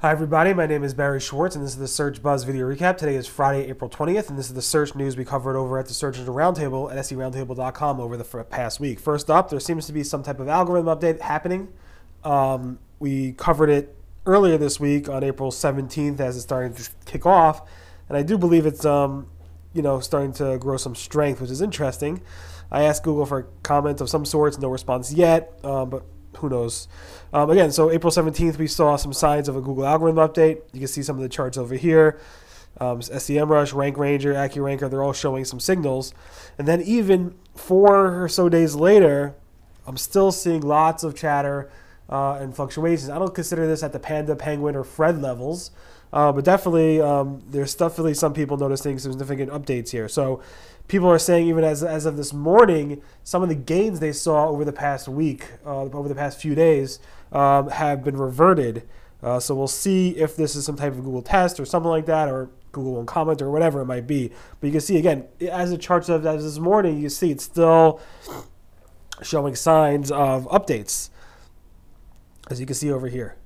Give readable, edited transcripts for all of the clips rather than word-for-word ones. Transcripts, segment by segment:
Hi everybody, my name is Barry Schwartz and this is the Search Buzz video recap. Today is Friday, April 20th, and this is the search news we covered over at the Search Engine Roundtable at seroundtable.com over the past week. First up, there seems to be some type of algorithm update happening. We covered it earlier this week on April 17th as it's starting to kick off, and I do believe it's starting to grow some strength, which is interesting. I asked Google for a comment of some sorts, no response yet, but who knows? Again, so April 17th, we saw some signs of a Google algorithm update. You can see some of the charts over here. SEMrush, Rank Ranger, AccuRanker, they're all showing some signals. And then even 4 or so days later, I'm still seeing lots of chatter and fluctuations. I don't consider this at the Panda, Penguin, or Fred levels, but definitely there's definitely some people noticing some significant updates here. So people are saying even as of this morning, some of the gains they saw over the past week, over the past few days, have been reverted. So we'll see if this is some type of Google test or something like that, or Google won't comment or whatever it might be. But you can see, again, as it charts up as this morning, you see it's still showing signs of updates, as you can see over here.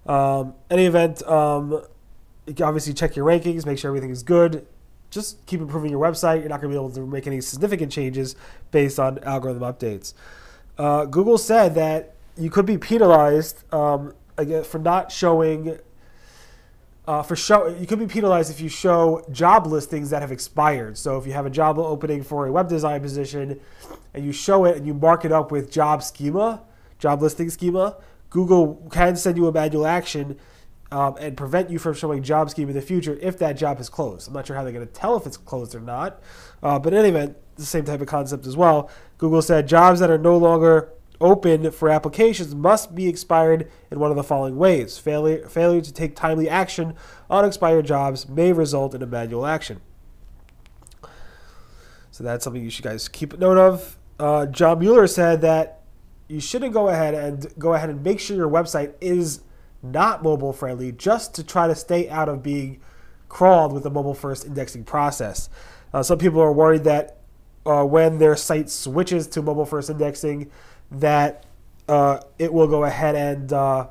Any event, you can obviously check your rankings, make sure everything is good. Just keep improving your website. You're not going to be able to make any significant changes based on algorithm updates. Google said that you could be penalized again for not showing. You could be penalized if you show job listings that have expired. So if you have a job opening for a web design position and you show it and you mark it up with job listing schema, Google can send you a manual action and prevent you from showing job schema in the future if that job is closed. I'm not sure how they're going to tell if it's closed or not. But in any event, the same type of concept as well. Google said jobs that are no longer open for applications must be expired in one of the following ways. Failure to take timely action on expired jobs may result in a manual action. So that's something you should guys keep note of. John Mueller said that you shouldn't go ahead and make sure your website is not mobile friendly just to try to stay out of being crawled with the mobile first indexing process. Some people are worried that when their site switches to mobile first indexing, that it will go ahead and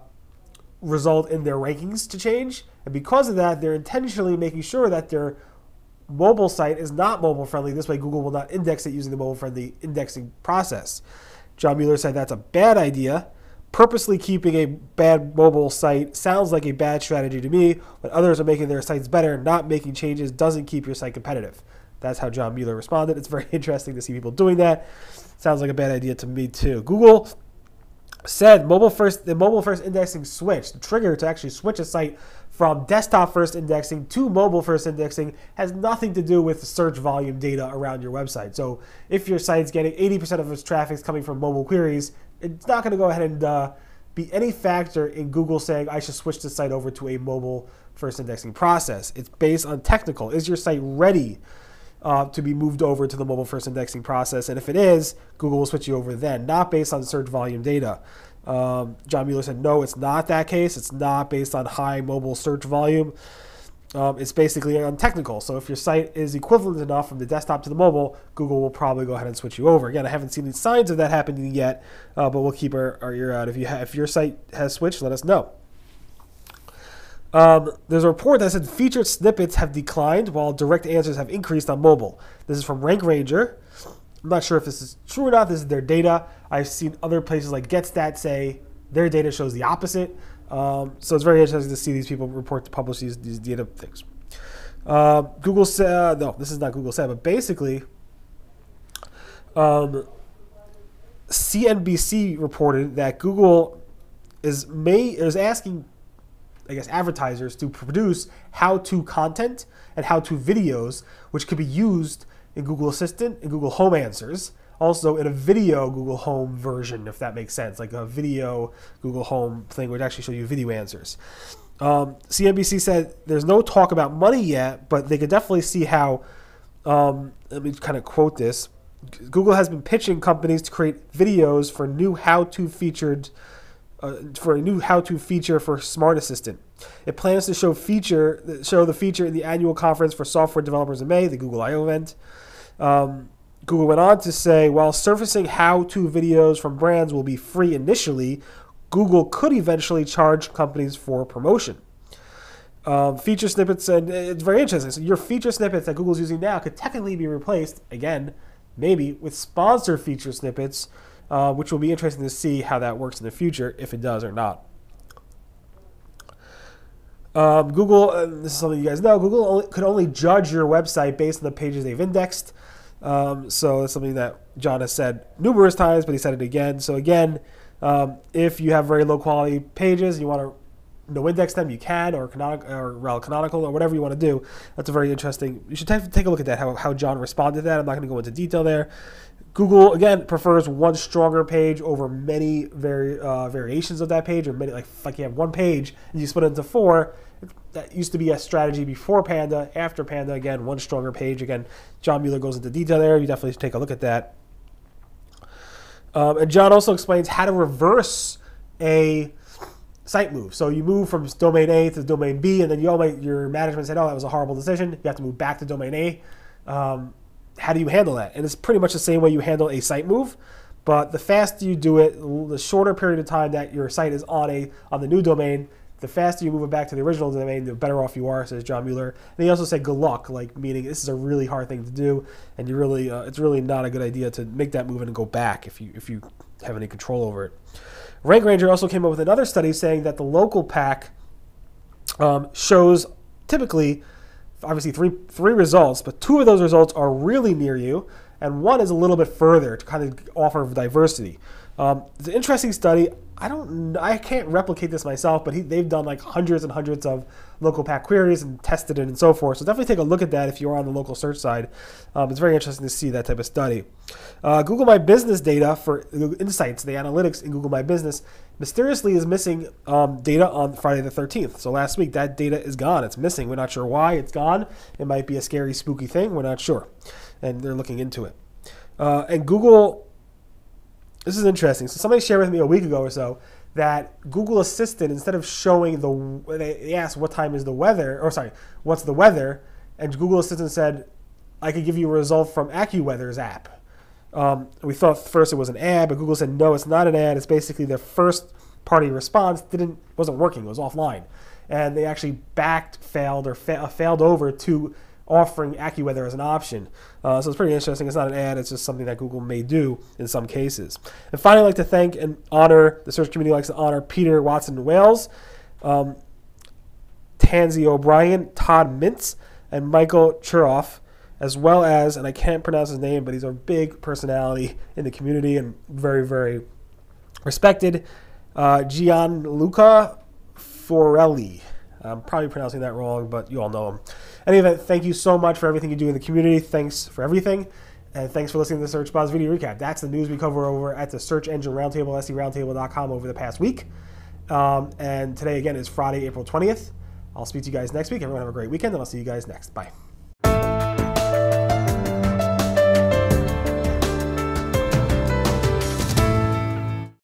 result in their rankings to change. And because of that, they're intentionally making sure that their mobile site is not mobile friendly. This way, Google will not index it using the mobile friendly indexing process. John Mueller said that's a bad idea. Purposely keeping a bad mobile site sounds like a bad strategy to me. When others are making their sites better, not making changes doesn't keep your site competitive. That's how John Mueller responded. It's very interesting to see people doing that. Sounds like a bad idea to me too. Google said the mobile first indexing switch, the trigger to actually switch a site from desktop first indexing to mobile first indexing, has nothing to do with the search volume data around your website. So if your site's getting 80% of its traffic coming from mobile queries, it's not going to go ahead and be any factor in Google saying I should switch the site over to a mobile first indexing process. It's based on technical. Is your site ready to be moved over to the mobile first indexing process? And if it is, Google will switch you over then, not based on search volume data. John Mueller said, no, it's not that case. It's not based on high mobile search volume. It's basically on technical. So if your site is equivalent enough from the desktop to the mobile, Google will probably go ahead and switch you over. Again, I haven't seen any signs of that happening yet, but we'll keep our ear out. If your site has switched, let us know. There's a report that said featured snippets have declined while direct answers have increased on mobile. This is from Rank Ranger. I'm not sure if this is true or not. This is their data. I've seen other places like GetStat say their data shows the opposite. So it's very interesting to see these people publish these data things. Google said, no, this is not Google said, but basically CNBC reported that Google is asking, I guess, advertisers to produce how-to content and how-to videos, which could be used in Google Assistant and Google Home Answers. Also in a video Google Home version, if that makes sense, like a video Google Home thing would actually show you video answers. CNBC said there's no talk about money yet, but they could definitely see how, let me kind of quote this. Google has been pitching companies to create videos for new how-to featured for a new how-to feature for Smart Assistant. It plans to show the feature in the annual conference for software developers in May, the Google I/O event. Google went on to say, while surfacing how-to videos from brands will be free initially, Google could eventually charge companies for promotion. Feature snippets, and it's very interesting. So your feature snippets that Google's using now could technically be replaced, again, maybe with sponsor feature snippets, which will be interesting to see how that works in the future, if it does or not. Google, this is something you guys know, Google could only judge your website based on the pages they've indexed. So that's something that John has said numerous times, but he said it again. So again, if you have very low quality pages and you want to no index them, you can, or canonical, or whatever you want to do. That's a very interesting. You should take a look at that, how John responded to that. I'm not going to go into detail there. Google, again, prefers one stronger page over many variations of that page, or many, like you have one page and you split it into 4. That used to be a strategy before Panda. After Panda, again, one stronger page. Again, John Mueller goes into detail there. You definitely should take a look at that. And John also explains how to reverse a site move. So you move from domain A to domain B, and then your management said, oh, that was a horrible decision. You have to move back to domain A. How do you handle that? And it's pretty much the same way you handle a site move, but the faster you do it, the shorter period of time that your site is on the new domain, the faster you move it back to the original domain, the better off you are, says John Mueller. And he also said good luck, meaning this is a really hard thing to do, and it's really not a good idea to make that move and go back if you have any control over it. Rank Ranger also came up with another study saying that the local pack shows typically, obviously, three results, but 2 of those results are really near you, and 1 is a little bit further to kind of offer diversity. It's an interesting study. I can't replicate this myself, but they've done like hundreds and hundreds of local pack queries and tested it and so forth. So definitely take a look at that if you're on the local search side. It's very interesting to see that type of study. Google My Business data for insights, the analytics in Google My Business, mysteriously is missing data on Friday the 13th. So last week, that data is gone. It's missing. We're not sure why it's gone. It might be a scary, spooky thing. We're not sure. And they're looking into it. And Google... This is interesting. So somebody shared with me a week ago or so that Google Assistant, instead of showing they asked what time is the weather, what's the weather, and Google Assistant said, I could give you a result from AccuWeather's app. We thought first it was an ad, but Google said, no, it's not an ad. It's basically the first party response wasn't working. It was offline. And they actually failed over to offering AccuWeather as an option. So it's pretty interesting. It's not an ad. It's just something that Google may do in some cases. And finally, I'd like to thank and honor, the search community likes to honor Peter Watson Wales, Tansy O'Brien, Todd Mintz, and Michael Churoff, as well as, and I can't pronounce his name, but he's a big personality in the community and very, very respected, Gianluca Forelli. I'm probably pronouncing that wrong, but you all know him. Anyway, thank you so much for everything you do in the community. Thanks for everything. And thanks for listening to the Search Bots video recap. That's the news we cover over at the Search Engine Roundtable, seroundtable.com over the past week. And today, again, is Friday, April 20th. I'll speak to you guys next week. Everyone have a great weekend, and I'll see you guys next. Bye.